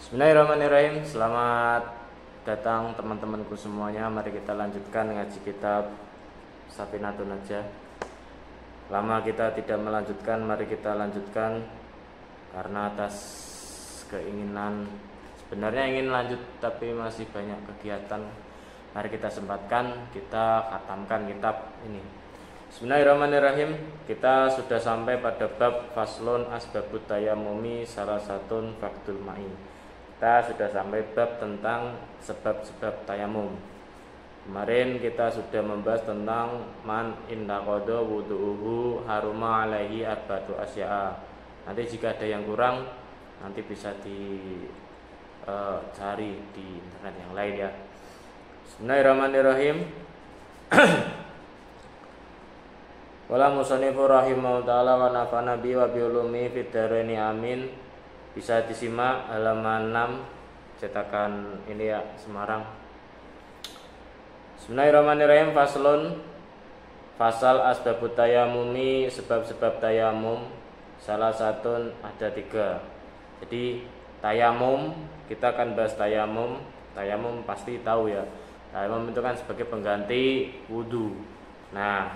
Bismillahirrahmanirrahim. Selamat datang teman-temanku semuanya. Mari kita lanjutkan ngaji kitab Safinatun Najah. Lama kita tidak melanjutkan, mari kita lanjutkan karena atas keinginan, sebenarnya ingin lanjut tapi masih banyak kegiatan. Mari kita sempatkan, kita khatamkan kitab ini. Bismillahirrahmanirrahim. Kita sudah sampai pada bab faslun asbabut tayammumi salah satun faktul ma'i. Kita sudah sampai bab tentang sebab-sebab tayamum. Kemarin kita sudah membahas tentang man indaqadha wudu'uhu haruma alaihi arba'atu asya'a. Nanti jika ada yang kurang nanti bisa dicari di internet yang lain ya. Bismillahirrahmanirrahim. Wala musannifu rahimahullahu ta'ala wa nafa'ana bi wa bi ulumi fid dharaini amin. Bisa disimak halaman 6 cetakan ini ya, Semarang. Bismillahirrahmanirrahim. Faslun, fasal asbabut tayamumi, sebab-sebab tayamum. Salah satu ada 3. Jadi tayamum, kita akan bahas tayamum. Tayamum pasti tahu ya. Tayamum itu kan sebagai pengganti wudu. Nah,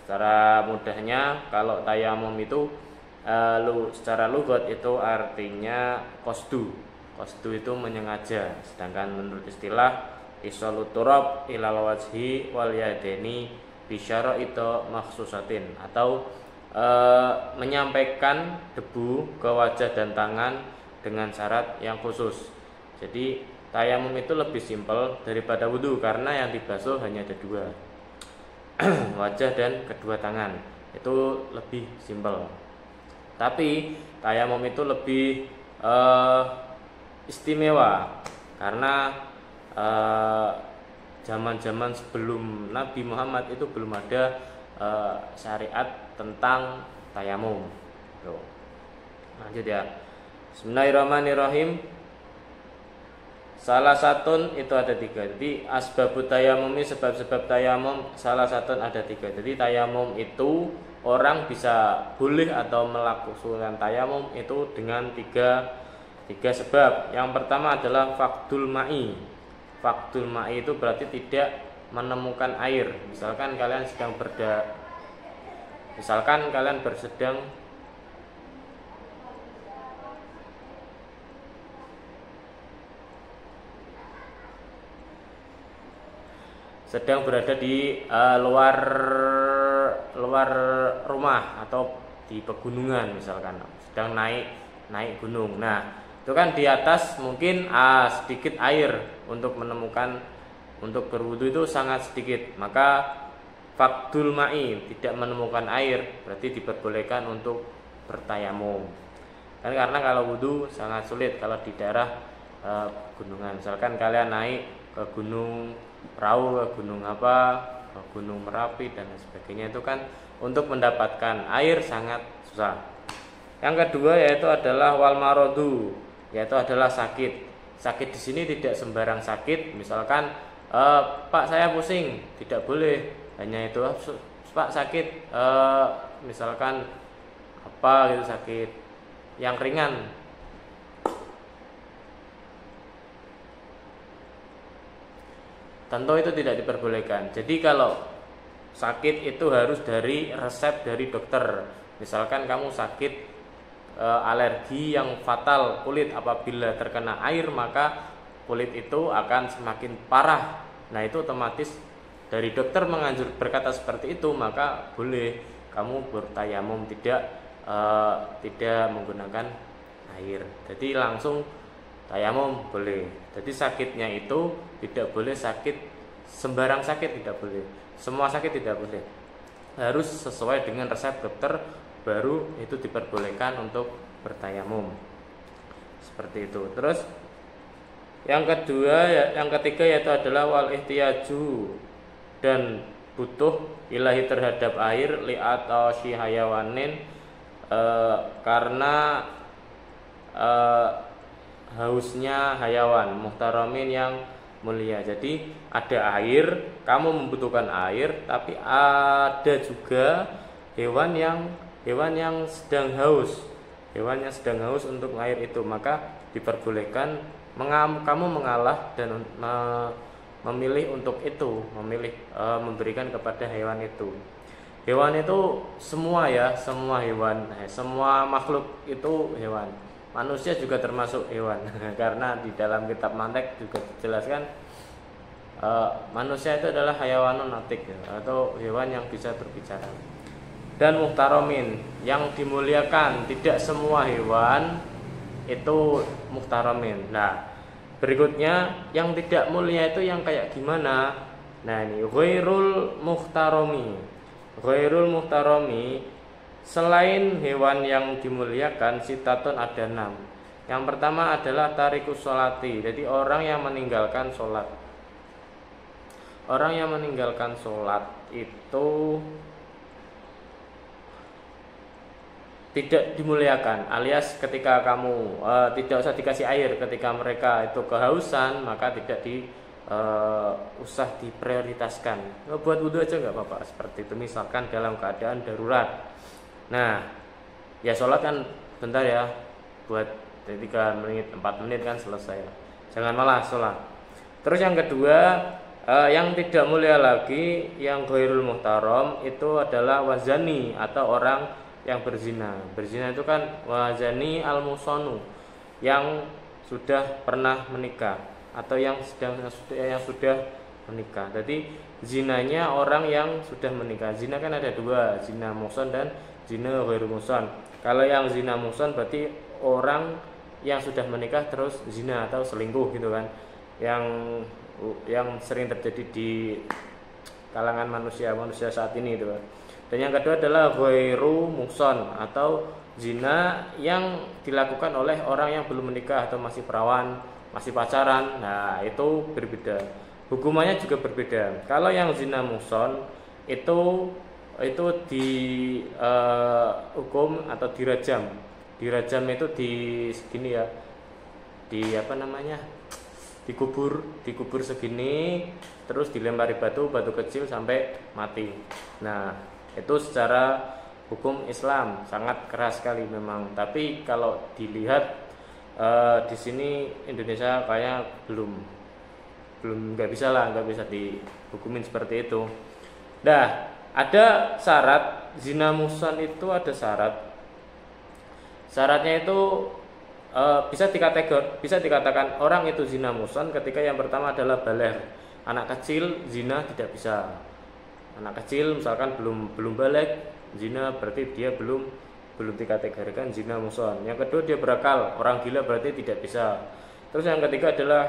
secara mudahnya kalau tayamum itu secara lugat itu artinya qasdu. Qasdu itu menyengaja, sedangkan menurut istilah isalut turab ilal wajhi wal yadaini bi syara'ita makhsusatin, atau menyampaikan debu ke wajah dan tangan dengan syarat yang khusus. Jadi tayamum itu lebih simpel daripada wudu karena yang dibasuh hanya ada 2. Wajah dan kedua tangan. Itu lebih simpel. Tapi tayamum itu lebih istimewa karena zaman-zaman sebelum Nabi Muhammad itu belum ada syariat tentang tayamum. Lanjut ya. Bismillahirrahmanirrahim. Salah satu itu ada 3. Jadi asbabut tayamumi, sebab-sebab tayamum, salah satu ada 3. Jadi tayamum itu orang bisa boleh atau melakukan tayamum itu dengan tiga sebab. Yang pertama adalah fakdul ma'i. Fakdul ma'i itu berarti tidak menemukan air. Misalkan kalian sedang berada di luar rumah atau di pegunungan, misalkan sedang naik gunung. Nah, itu kan di atas mungkin sedikit air untuk berwudu itu sangat sedikit. Maka fakdul ma'i, tidak menemukan air, berarti diperbolehkan untuk bertayamum. Dan karena kalau wudu sangat sulit kalau di daerah gunungan. Misalkan kalian naik ke gunung Perahu, ke gunung ke gunung Merapi dan sebagainya, itu kan untuk mendapatkan air sangat susah. Yang kedua yaitu adalah wal marodu, yaitu adalah sakit. Sakit di sini tidak sembarang sakit. Misalkan Pak saya pusing, tidak boleh. Hanya itu, Pak sakit, misalkan apa gitu, sakit yang ringan. Tentu itu tidak diperbolehkan. Jadi kalau sakit itu harus dari resep dari dokter. Misalkan kamu sakit alergi yang fatal kulit, apabila terkena air maka kulit itu akan semakin parah. Nah, itu otomatis dari dokter berkata seperti itu, maka boleh kamu bertayamum, tidak menggunakan air. Jadi langsung tayamum boleh. Jadi sakitnya itu tidak boleh sembarang sakit, tidak boleh. Semua sakit tidak boleh. Harus sesuai dengan resep dokter, baru itu diperbolehkan untuk bertayamum. Seperti itu. Terus yang ketiga yaitu adalah wal ihtiyaju, dan butuh ilahi terhadap air li atau si hayawanin, karena hausnya hayawan muhtaramin yang mulia. Jadi ada air, kamu membutuhkan air, tapi ada juga hewan yang sedang haus. hewan yang sedang haus untuk air itu, maka diperbolehkan kamu mengalah dan memilih untuk itu, memberikan kepada hewan itu. Hewan itu semua ya, semua hewan, semua makhluk itu hewan. Manusia juga termasuk hewan karena di dalam kitab Mantek juga dijelaskan manusia itu adalah hayawanun natik atau hewan yang bisa berbicara. Dan muhtaromin yang dimuliakan, tidak semua hewan itu muhtaromin. Nah, berikutnya yang tidak mulia itu yang kayak gimana? Nah, ini ghairul muhtaromi. Ghairul muhtaromi, selain hewan yang dimuliakan, sitatun ada 6. Yang pertama adalah tarikus sholati, jadi orang yang meninggalkan sholat. Orang yang meninggalkan sholat itu tidak dimuliakan, alias ketika kamu tidak usah dikasih air ketika mereka itu kehausan, maka tidak usah diprioritaskan. Buat wudhu aja nggak apa-apa, seperti itu misalkan dalam keadaan darurat. Nah, ya sholat kan bentar ya, buat 3 menit 4 menit kan selesai. Jangan malah sholat. Terus yang kedua, yang tidak mulia lagi, yang ghairul muhtaram itu adalah wazani atau orang yang berzina. Berzina itu kan wazani al-musonu, yang sudah pernah menikah atau yang sudah menikah. Jadi zinanya orang yang sudah menikah. Zina kan ada 2, zina muhsan dan zina ghairul muhsan. Kalau yang zina muhsan berarti orang yang sudah menikah terus zina atau selingkuh gitu kan. Yang sering terjadi di kalangan manusia saat ini itu. Dan yang kedua adalah ghairu muhsan atau zina yang dilakukan oleh orang yang belum menikah atau masih perawan, masih pacaran. Nah, itu berbeda. Hukumannya juga berbeda. Kalau yang zina muhsan itu di hukum atau dirajam. Dirajam itu di segini ya. Di apa namanya? Dikubur segini, terus dilempari batu kecil sampai mati. Nah, itu secara hukum Islam sangat keras sekali memang. Tapi kalau dilihat di sini Indonesia kayaknya belum nggak bisa dihukumin seperti itu. Nah, ada syarat zina muhsan itu ada syarat. Syaratnya itu bisa dikatakan orang itu zina muhsan ketika yang pertama adalah baligh. Anak kecil zina tidak bisa. Anak kecil misalkan belum baligh zina, berarti dia belum dikategorikan zina muhsan. Yang kedua dia berakal, orang gila berarti tidak bisa. Terus yang ketiga adalah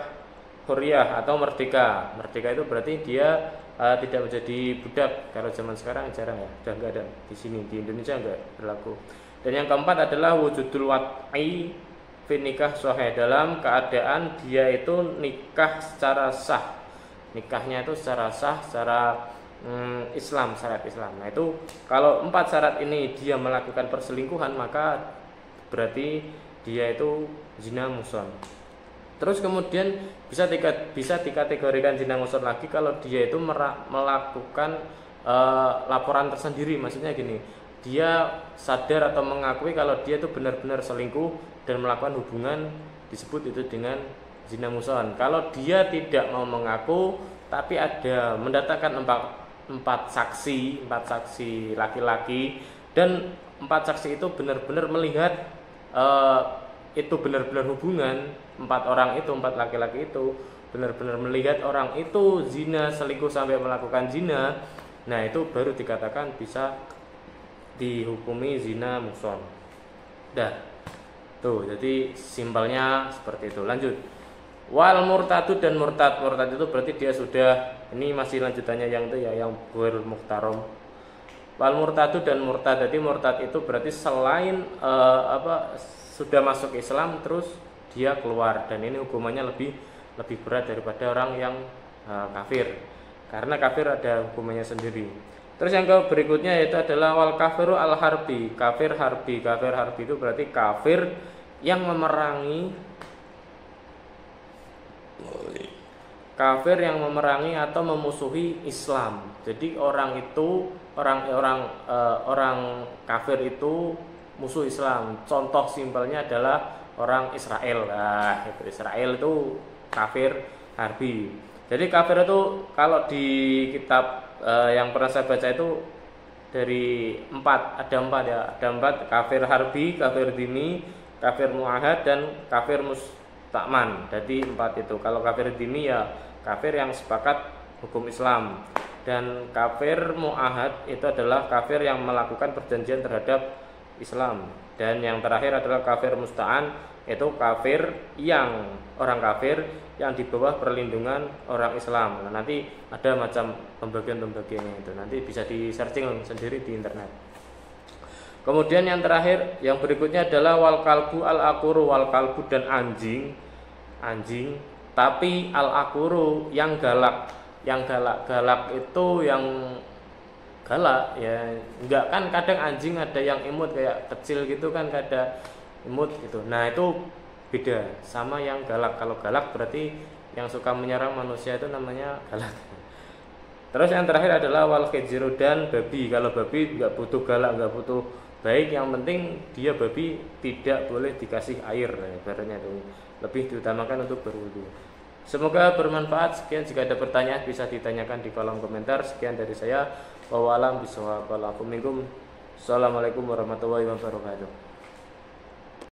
hurriyah atau merdeka. Merdeka itu berarti dia tidak menjadi budak. Kalau zaman sekarang jarang ya, sudah enggak ada di sini, di Indonesia enggak berlaku. Dan yang keempat adalah wujudul wat'i fi nikah sahih, dalam keadaan dia itu nikah secara sah. Nikahnya itu secara sah, secara Islam, syariat Islam. Nah, itu kalau 4 syarat ini dia melakukan perselingkuhan, maka berarti dia itu zina muhsan. Terus kemudian bisa dikategorikan zina muhsan lagi kalau dia itu melakukan laporan tersendiri. Maksudnya gini, dia sadar atau mengakui kalau dia itu benar-benar selingkuh dan melakukan hubungan, disebut itu dengan zina muhsan. Kalau dia tidak mau mengaku tapi ada mendatangkan 4 saksi laki-laki, dan 4 saksi itu benar-benar melihat itu benar-benar hubungan 4 orang itu, 4 laki-laki itu benar-benar melihat orang itu zina, selingkuh sampai melakukan zina. Nah, itu baru dikatakan bisa dihukumi zina muhsan. Tuh, jadi simpelnya seperti itu. Lanjut. Wal murtadu dan murtad itu berarti dia sudah, ini masih lanjutannya yang itu ya, yang ghairul muhtaram. Wal murtadu dan murtad, jadi murtad itu berarti selain sudah masuk Islam terus dia keluar, dan ini hukumannya lebih berat daripada orang yang kafir, karena kafir ada hukumannya sendiri. Terus yang berikutnya yaitu adalah wal kafiru al harbi, kafir harbi. Kafir harbi itu berarti kafir yang memerangi atau memusuhi Islam. Jadi orang kafir itu musuh Islam. Contoh simpelnya adalah orang Israel. Nah, itu Israel itu kafir harbi. Jadi kafir itu kalau di kitab yang pernah saya baca itu dari ada empat, kafir harbi, kafir dini, kafir muahad, dan kafir mustakman. Jadi 4 itu. Kalau kafir dini ya kafir yang sepakat hukum Islam, dan kafir muahad itu adalah kafir yang melakukan perjanjian terhadap Islam, dan yang terakhir adalah kafir musta'an, itu orang kafir yang di bawah perlindungan orang Islam. Nah, nanti ada macam pembagiannya itu, nanti bisa di searching sendiri di internet. Kemudian yang terakhir, yang berikutnya adalah wal kalbu al akuru, wal kalbu dan anjing, tapi al akuru yang galak itu yang galak ya, enggak kan kadang anjing ada yang imut kayak kecil gitu kan, ada imut gitu. Nah, itu beda sama yang galak. Kalau galak berarti yang suka menyerang manusia itu namanya galak. Terus yang terakhir adalah wal khiziru dan babi. Kalau babi enggak butuh galak, enggak butuh baik, yang penting dia babi tidak boleh dikasih air, ibaratnya itu lebih diutamakan untuk berwudu. Semoga bermanfaat. Sekian, jika ada pertanyaan bisa ditanyakan di kolom komentar. Sekian dari saya. Wallahu a'lam bishawab. Assalamualaikum warahmatullahi wabarakatuh.